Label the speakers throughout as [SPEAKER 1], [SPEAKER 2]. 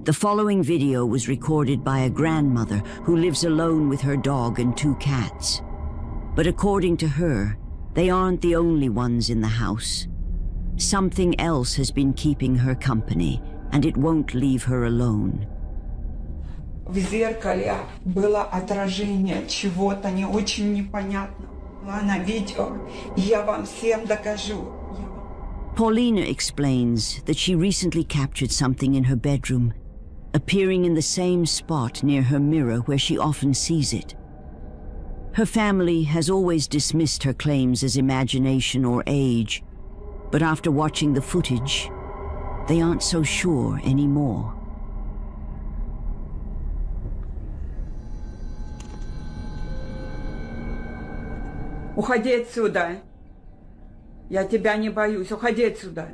[SPEAKER 1] The following video was recorded by a grandmother who lives alone with her dog and 2 cats. But according to her, they aren't the only ones in the house. Something else has been keeping her company, and it won't leave her alone.
[SPEAKER 2] В зеркале было отражение чего-то не очень непонятного. На видео, я вам всем докажу.
[SPEAKER 1] Paulina explains that she recently captured something in her bedroom, appearing in the same spot near her mirror where she often sees it. Her family has always dismissed her claims as imagination or age, but after watching the footage, they aren't so sure anymore.
[SPEAKER 2] Уходи отсюда. Я тебя не боюсь. Уходи отсюда.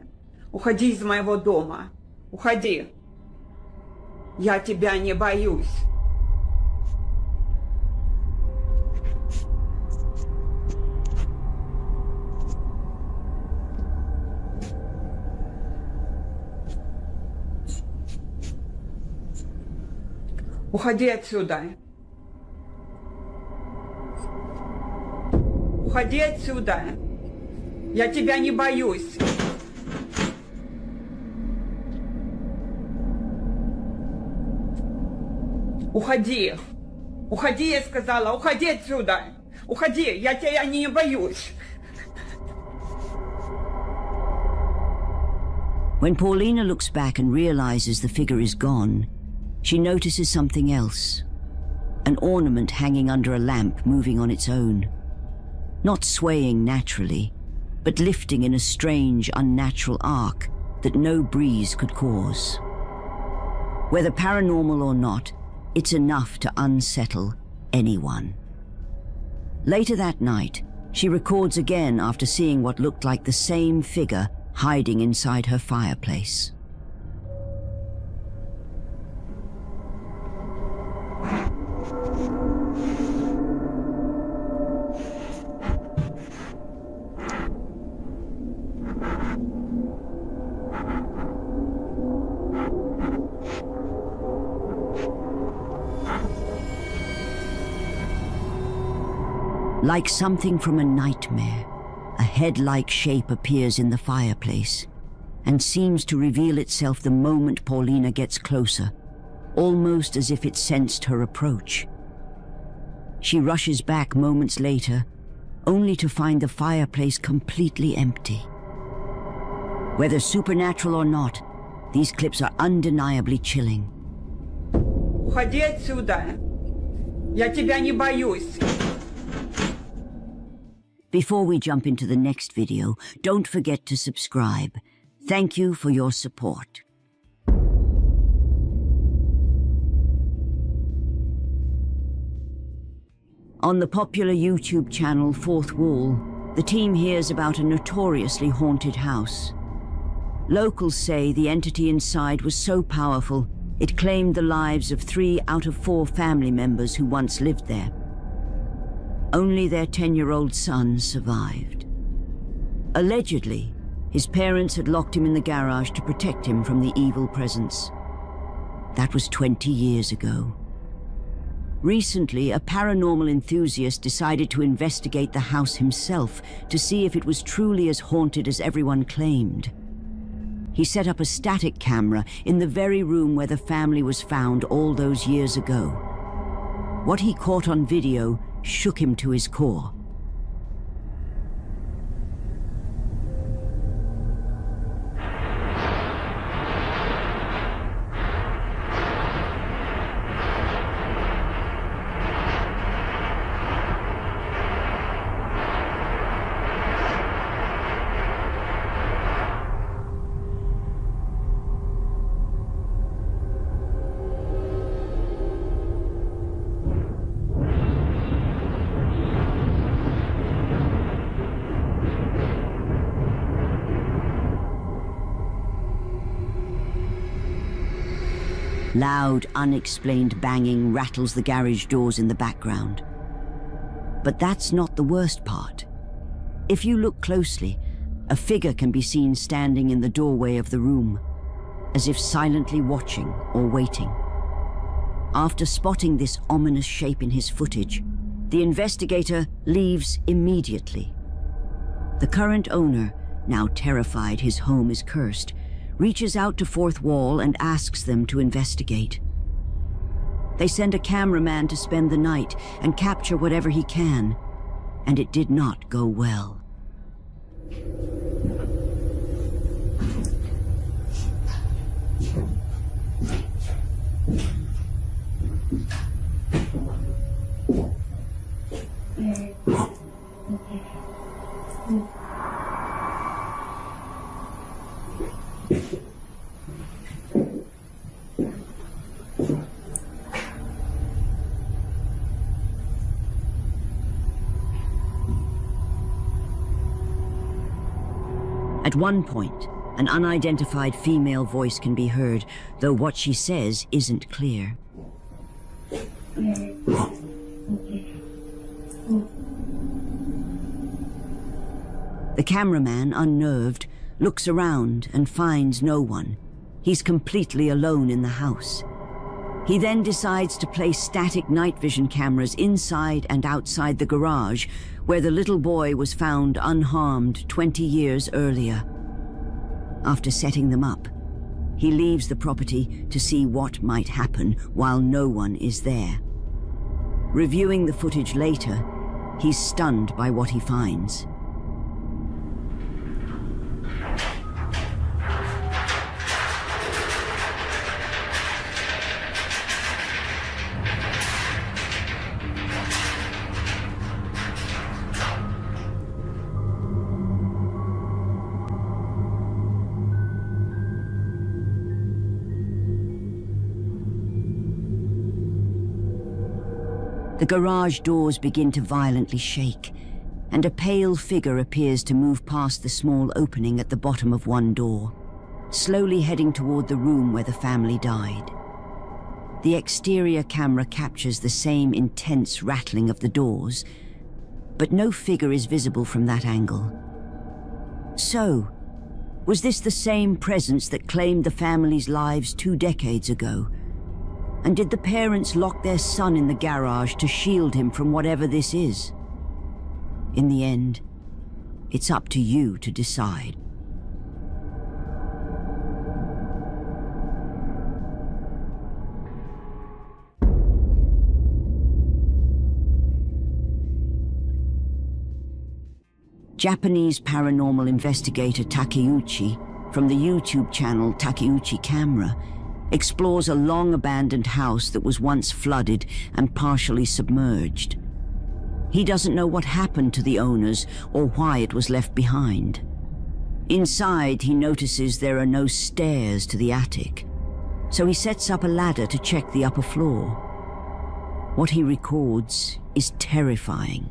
[SPEAKER 2] Уходи из моего дома. Уходи. Я тебя не боюсь. Уходи отсюда. Уходи отсюда. Я тебя не боюсь. Уходи. Уходи, я сказала. Уходи отсюда. Уходи. Я тебя не боюсь.
[SPEAKER 1] When Paulina looks back and realizes the figure is gone, she notices something else. An ornament hanging under a lamp moving on its own. Not swaying naturally, but lifting in a strange, unnatural arc that no breeze could cause. Whether paranormal or not, it's enough to unsettle anyone. Later that night, she records again after seeing what looked like the same figure hiding inside her fireplace. Like something from a nightmare, a head-like shape appears in the fireplace and seems to reveal itself the moment Paulina gets closer, almost as if it sensed her approach. She rushes back moments later, only to find the fireplace completely empty. Whether supernatural or not, these clips are undeniably chilling.
[SPEAKER 2] Уходи отсюда. Я тебя не боюсь.
[SPEAKER 1] Before we jump into the next video, don't forget to subscribe. Thank you for your support. On the popular YouTube channel Fourth Wall, the team hears about a notoriously haunted house. Locals say the entity inside was so powerful, it claimed the lives of 3 out of 4 family members who once lived there. Only their 10-year-old son survived. Allegedly, his parents had locked him in the garage to protect him from the evil presence. That was 20 years ago. Recently, a paranormal enthusiast decided to investigate the house himself to see if it was truly as haunted as everyone claimed. He set up a static camera in the very room where the family was found all those years ago. What he caught on video shook him to his core. Loud, unexplained banging rattles the garage doors in the background. But that's not the worst part. If you look closely, a figure can be seen standing in the doorway of the room. as if silently watching or waiting. After spotting this ominous shape in his footage, the investigator leaves immediately. The current owner, now terrified his home is cursed, reaches out to Fourth Wall and asks them to investigate. They send a cameraman to spend the night and capture whatever he can, and it did not go well. At one point, an unidentified female voice can be heard, though what she says isn't clear. The cameraman, unnerved, looks around and finds no one. He's completely alone in the house. He then decides to place static night vision cameras inside and outside the garage, where the little boy was found unharmed 20 years earlier. After setting them up, he leaves the property to see what might happen while no one is there. Reviewing the footage later, he's stunned by what he finds. The garage doors begin to violently shake, and a pale figure appears to move past the small opening at the bottom of one door, slowly heading toward the room where the family died. The exterior camera captures the same intense rattling of the doors, but no figure is visible from that angle. So, was this the same presence that claimed the family's lives 2 decades ago? And did the parents lock their son in the garage to shield him from whatever this is? In the end, it's up to you to decide. Japanese paranormal investigator Takeuchi, from the YouTube channel Takeuchi Camera, explores a long-abandoned house that was once flooded and partially submerged. He doesn't know what happened to the owners or why it was left behind. Inside, he notices there are no stairs to the attic, so he sets up a ladder to check the upper floor. What he records is terrifying.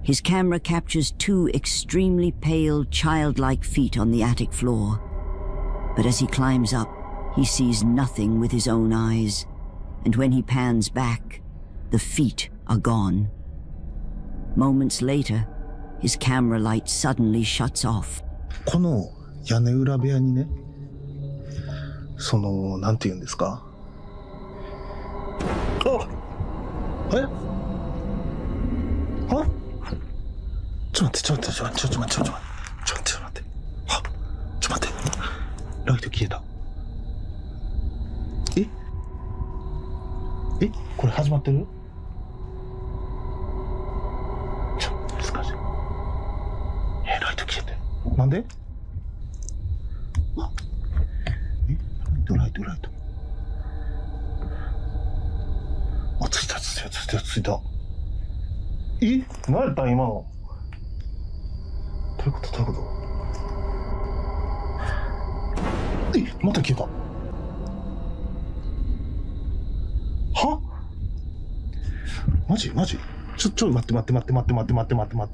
[SPEAKER 1] His camera captures 2 extremely pale, childlike feet on the attic floor. But as he climbs up, he sees nothing with his own eyes, and when he pans back, the feet are gone. Moments later, his camera light suddenly shuts off.
[SPEAKER 3] この屋根裏部屋にね、なんて言うんですか。あ、え？は？ちょっと待って。は？ちょっと待って。ライト消えた。これ始まってる？難しい。ライト消えて。なんで？ライト。あ、ついた。何やったん今の。どういうこと？また消えた。は？マジ？ちょっと待って。ちょっと待っ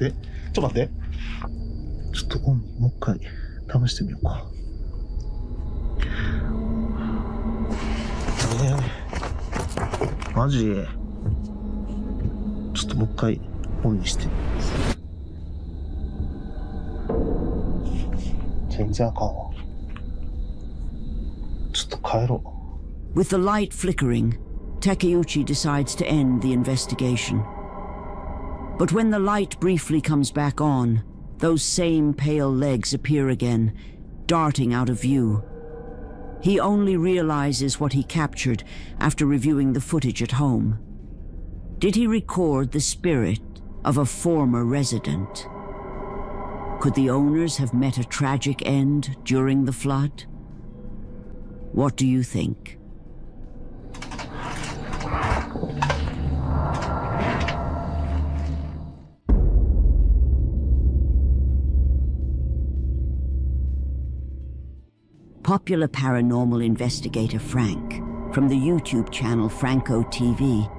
[SPEAKER 3] て。ちょっとオンにもう一回試してみようか。マジ？ちょっともう一回オンにして。全然あかんわ。ちょっと帰ろう。
[SPEAKER 1] With the light flickering, Takeuchi decides to end the investigation. But when the light briefly comes back on, those same pale legs appear again, darting out of view. He only realizes what he captured after reviewing the footage at home. Did he record the spirit of a former resident? Could the owners have met a tragic end during the flood? What do you think? Popular paranormal investigator Frank, from the YouTube channel Franco TV,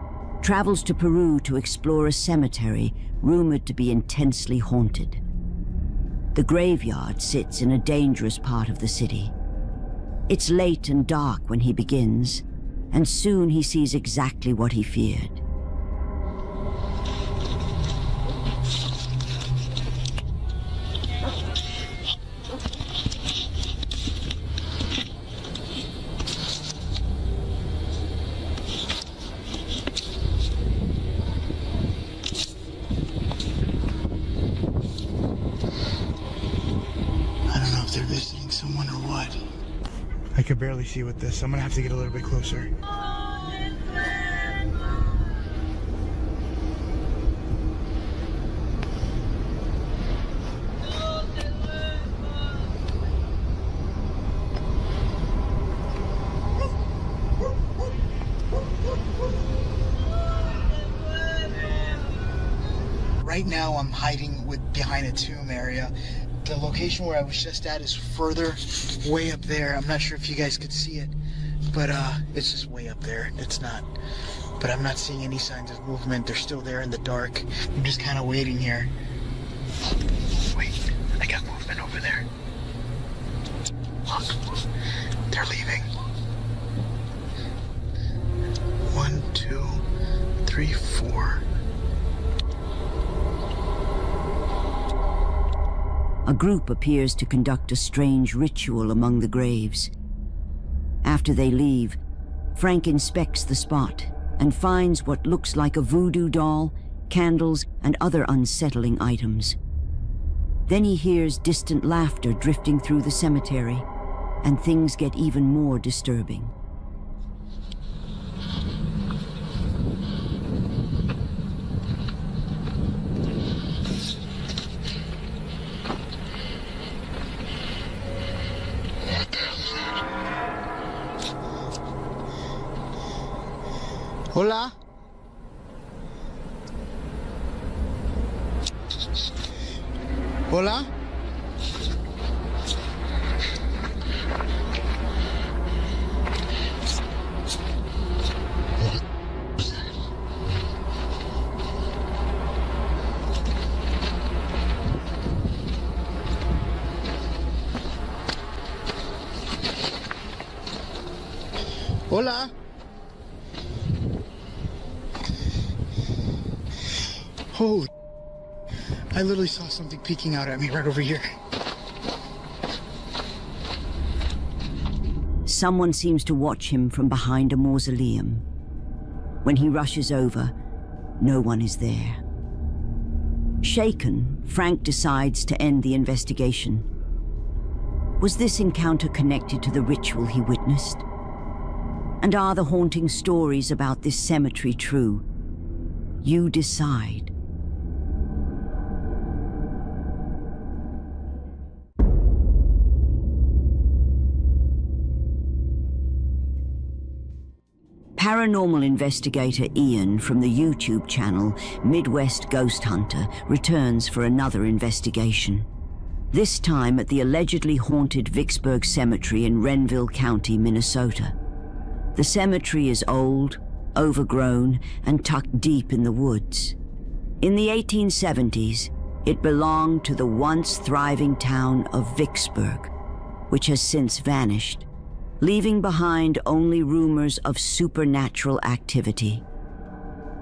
[SPEAKER 1] travels to Peru to explore a cemetery rumored to be intensely haunted. The graveyard sits in a dangerous part of the city. It's late and dark when he begins, and soon he sees exactly what he feared.
[SPEAKER 4] I could barely see with this. I'm gonna have to get a little bit closer. Right now I'm hiding behind a tomb area. The location where I was just at is further way up there. I'm not sure if you guys could see it, but it's just way up there. It's not, but I'm not seeing any signs of movement. They're still there in the dark. I'm just kind of waiting here. Wait, I got movement over there. Look, they're leaving. 1, 2, 3, 4.
[SPEAKER 1] A group appears to conduct a strange ritual among the graves. After they leave, Frank inspects the spot and finds what looks like a voodoo doll, candles, and other unsettling items. Then he hears distant laughter drifting through the cemetery, and things get even more disturbing.
[SPEAKER 4] Hola? Hola? Hola? Holy. I literally saw something peeking out at me right over here.
[SPEAKER 1] Someone seems to watch him from behind a mausoleum. When he rushes over, no one is there. Shaken, Frank decides to end the investigation. Was this encounter connected to the ritual he witnessed? And are the haunting stories about this cemetery true? You decide. Paranormal investigator Ian from the YouTube channel Midwest Ghost Hunter returns for another investigation. This time at the allegedly haunted Vicksburg Cemetery in Renville County, Minnesota. The cemetery is old, overgrown, and tucked deep in the woods. In the 1870s, it belonged to the once thriving town of Vicksburg, which has since vanished, leaving behind only rumors of supernatural activity.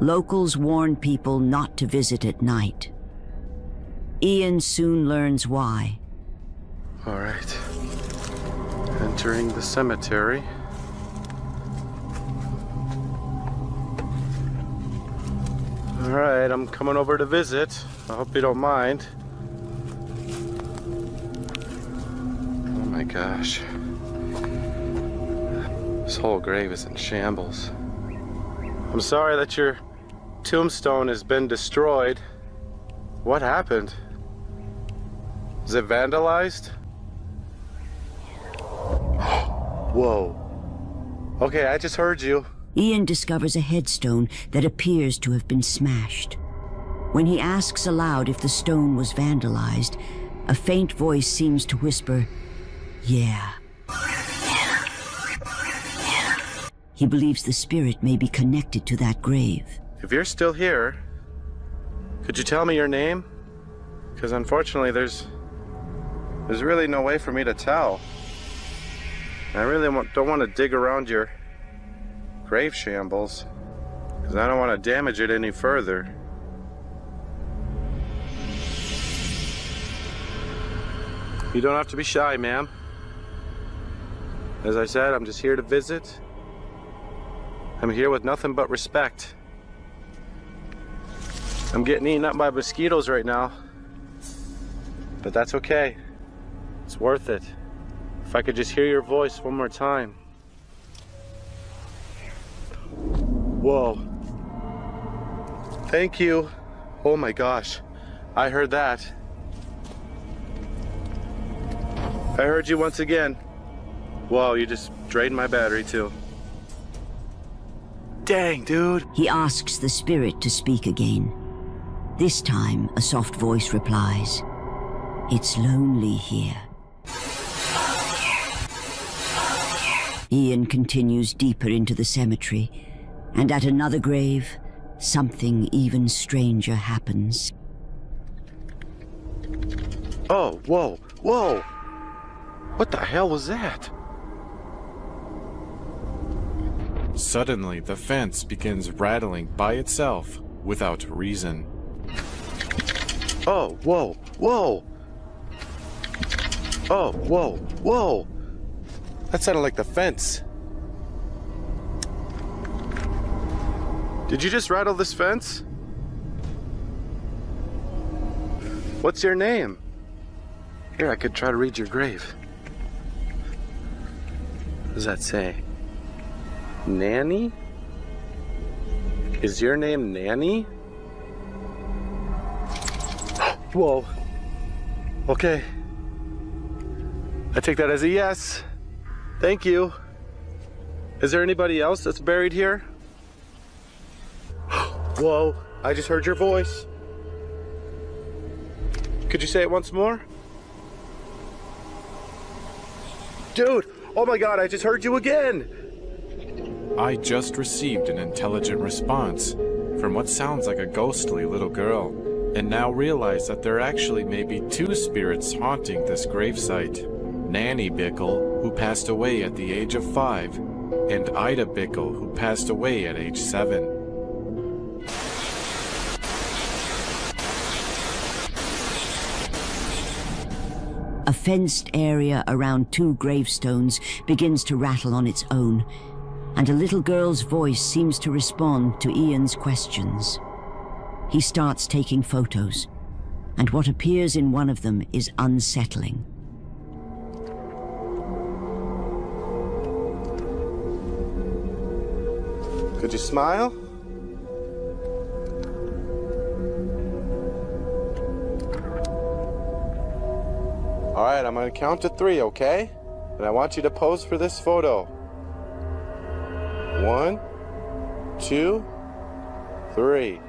[SPEAKER 1] Locals warn people not to visit at night. Ian soon learns why.
[SPEAKER 5] All right. Entering the cemetery. All right, I'm coming over to visit. I hope you don't mind. Oh my gosh. This whole grave is in shambles. I'm sorry that your tombstone has been destroyed. What happened? Is it vandalized? Whoa. Okay, I just heard you.
[SPEAKER 1] Ian discovers a headstone that appears to have been smashed. When he asks aloud if the stone was vandalized, a faint voice seems to whisper, "Yeah." He believes the spirit may be connected to that grave.
[SPEAKER 5] If you're still here, could you tell me your name? Because unfortunately there's really no way for me to tell. I really don't want to dig around your grave shambles, because I don't want to damage it any further. You don't have to be shy, ma'am. As I said, I'm just here to visit. I'm here with nothing but respect. I'm getting eaten up by mosquitoes right now, but that's okay. It's worth it. If I could just hear your voice one more time. Whoa. Thank you. Oh my gosh. I heard that. I heard you once again. Whoa, you just drained my battery too. Dang, dude.
[SPEAKER 1] He asks the spirit to speak again. This time, a soft voice replies, "It's lonely here." Ian continues deeper into the cemetery, and at another grave, something even stranger happens.
[SPEAKER 5] Oh, whoa, whoa. What the hell was that?
[SPEAKER 6] Suddenly, the fence begins rattling by itself without reason.
[SPEAKER 5] Oh, whoa, whoa. Oh, whoa, whoa. That sounded like the fence. Did you just rattle this fence? What's your name? Here, I could try to read your grave. What does that say? Nanny? Is your name Nanny? Whoa. Okay. I take that as a yes. Thank you. Is there anybody else that's buried here? Whoa, I just heard your voice. Could you say it once more? Dude, oh my God, I just heard you again.
[SPEAKER 6] I just received an intelligent response from what sounds like a ghostly little girl, and now realize that there actually may be two spirits haunting this gravesite. Nanny Bickle, who passed away at the age of 5, and Ida Bickle, who passed away at age 7.
[SPEAKER 1] A fenced area around 2 gravestones begins to rattle on its own, and a little girl's voice seems to respond to Ian's questions. He starts taking photos, and what appears in one of them is unsettling.
[SPEAKER 5] Could you smile? All right, I'm gonna count to 3, okay? And I want you to pose for this photo. 1, 2, 3.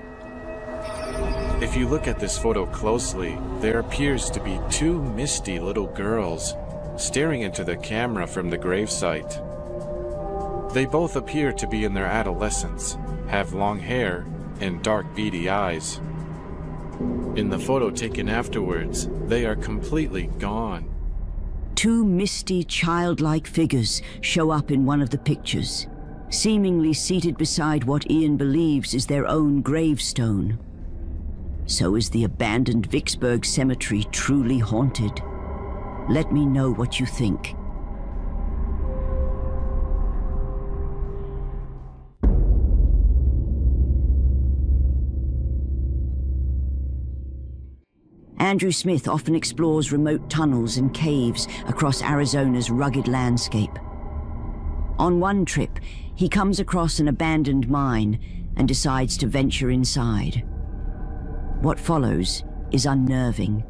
[SPEAKER 6] If you look at this photo closely, there appears to be 2 misty little girls staring into the camera from the gravesite. They both appear to be in their adolescence, have long hair, and dark beady eyes. In the photo taken afterwards, they are completely gone.
[SPEAKER 1] 2 misty, childlike figures show up in one of the pictures, seemingly seated beside what Ian believes is their own gravestone. So is the abandoned Vicksburg Cemetery truly haunted? Let me know what you think. Andrew Smith often explores remote tunnels and caves across Arizona's rugged landscape. On one trip, he comes across an abandoned mine and decides to venture inside. What follows is unnerving.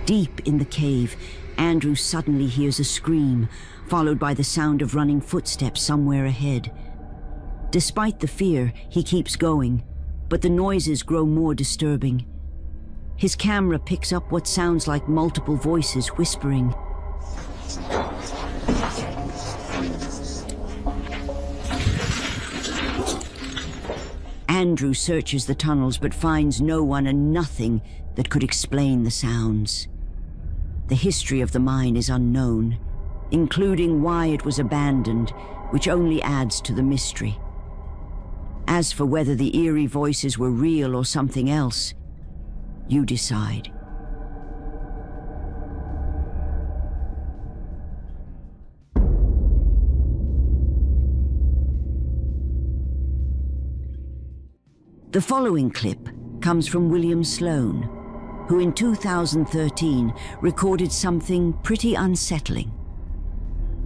[SPEAKER 1] Deep in the cave, Andrew suddenly hears a scream, followed by the sound of running footsteps somewhere ahead. Despite the fear, he keeps going, but the noises grow more disturbing. His camera picks up what sounds like multiple voices whispering. Andrew searches the tunnels but finds no one and nothing that could explain the sounds. The history of the mine is unknown, including why it was abandoned, which only adds to the mystery. As for whether the eerie voices were real or something else, you decide. The following clip comes from William Sloan, who in 2013 recorded something pretty unsettling.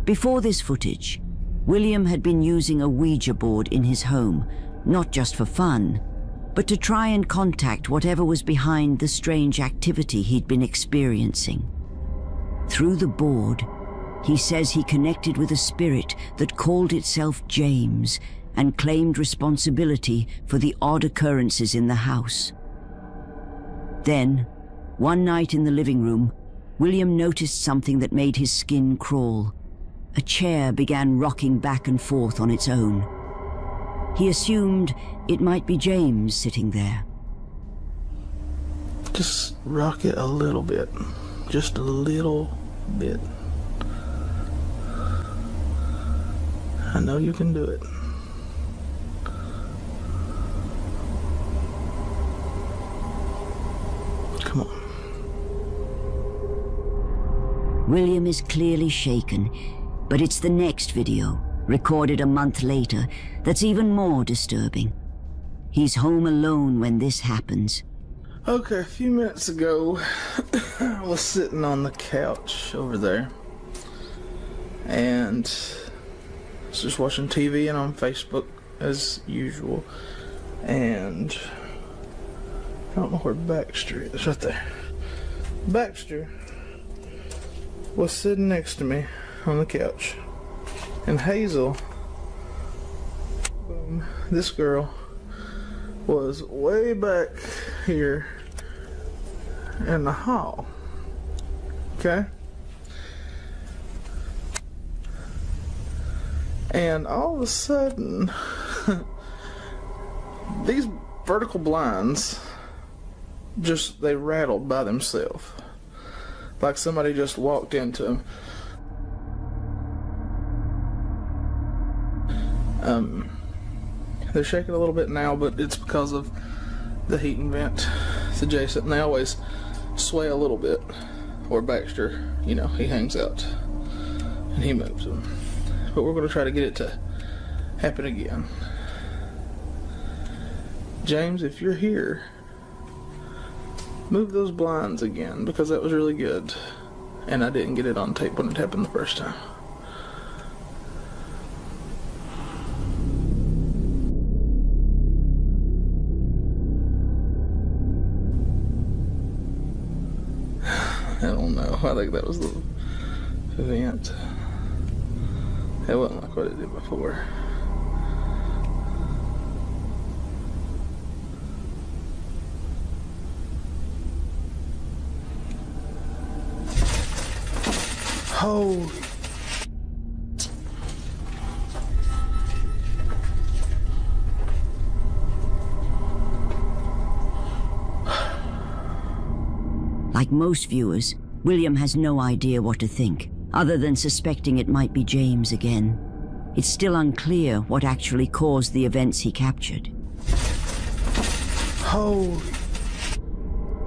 [SPEAKER 1] Before this footage, William had been using a Ouija board in his home, not just for fun, but to try and contact whatever was behind the strange activity he'd been experiencing. Through the board, he says he connected with a spirit that called itself James and claimed responsibility for the odd occurrences in the house. Then, one night in the living room, William noticed something that made his skin crawl. A chair began rocking back and forth on its own. He assumed it might be James sitting there.
[SPEAKER 3] Just rock it a little bit. Just a little bit. I know you can do it. Come on.
[SPEAKER 1] William is clearly shaken, but it's the next video, recorded a month later, that's even more disturbing. He's home alone when this happens.
[SPEAKER 7] Okay, a few minutes ago, I was sitting on the couch over there, and I was just watching TV and on Facebook as usual, and I don't know where Baxter is. Right there. Baxter was sitting next to me on the couch, and Hazel, this girl, was way back here in the hall. Okay? And all of a sudden, these vertical blinds they rattled by themselves. Like somebody just walked into them. They're shaking a little bit now, but it's because of the heating vent. It's adjacent, and they always sway a little bit. Or Baxter, he hangs out and he moves them. But we're going to try to get it to happen again. James, if you're here, move those blinds again, because that was really good. And I didn't get it on tape when it happened the first time. I don't know. I think that was the event. It wasn't like what it did before. Holy.
[SPEAKER 1] Like most viewers, William has no idea what to think, other than suspecting it might be James again. It's still unclear what actually caused the events he captured.
[SPEAKER 7] Holy.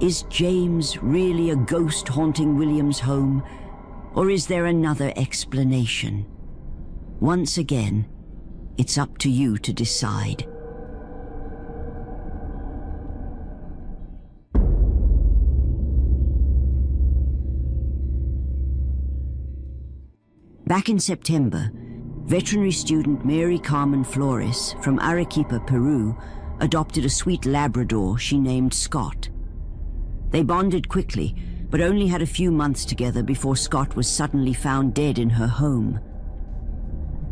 [SPEAKER 1] Is James really a ghost haunting William's home? Or is there another explanation? Once again, it's up to you to decide. Back in September, veterinary student Mary Carmen Flores from Arequipa, Peru, adopted a sweet Labrador she named Scott. They bonded quickly, but only had a few months together before Scott was suddenly found dead in her home.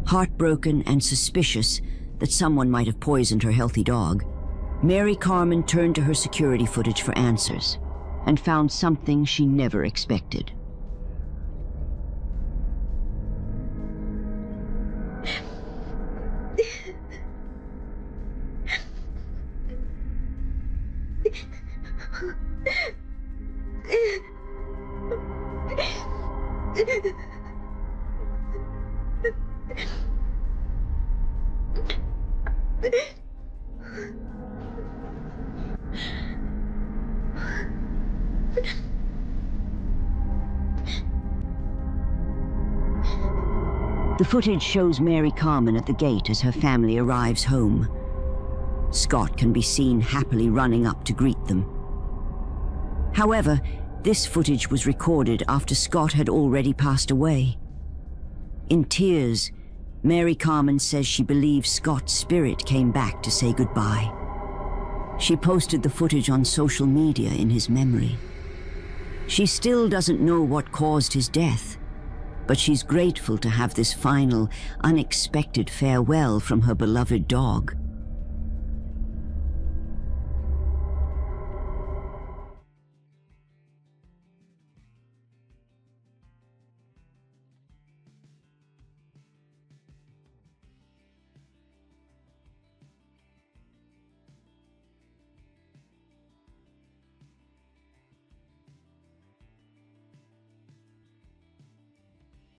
[SPEAKER 1] Heartbroken and suspicious that someone might have poisoned her healthy dog, Mary Carmen turned to her security footage for answers and found something she never expected. The footage shows Mary Carmen at the gate as her family arrives home. Scott can be seen happily running up to greet them. However, this footage was recorded after Scott had already passed away. In tears, Mary Carmen says she believes Scott's spirit came back to say goodbye. She posted the footage on social media in his memory. She still doesn't know what caused his death, but she's grateful to have this final, unexpected farewell from her beloved dog.